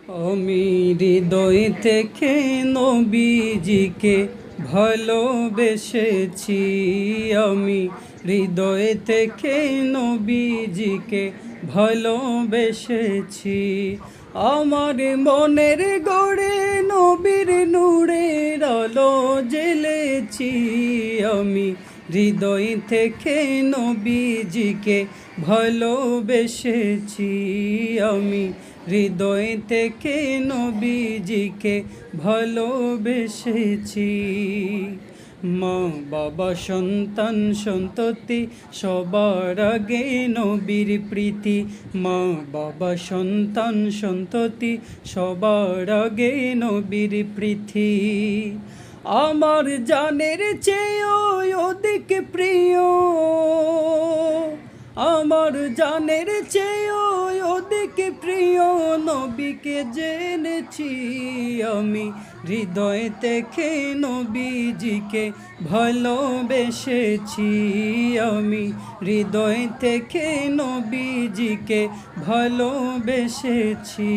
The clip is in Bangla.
আমি হৃদয় থেকে নবীজিকে ভালোবেসেছি। আমি হৃদয় থেকে নবীজিকে ভালোবেসেছি। আমার মনের গড়ে নবীর নূরের আলো জ্বেলেছি। আমি হৃদয় থেকে নবীজিকে ভালোবেসেছি। আমি হৃদয় থেকে নবীজিকে ভালোবেসেছি। মা বাবা সন্তান সন্ততি সবার আগে নবীর প্রীতি। মা বাবা সন্তান সন্ততি সবার আগে নবীর প্রীতি। আমার জানের চেয়েও অধিক প্রিয়, আমার জানের চেয়েও অধিক প্রিয় নবীকে জেনেছি। আমি হৃদয় থেকে নবীজিকে ভালোবেসেছি। আমি হৃদয় থেকে নবীজিকে ভালোবেসেছি।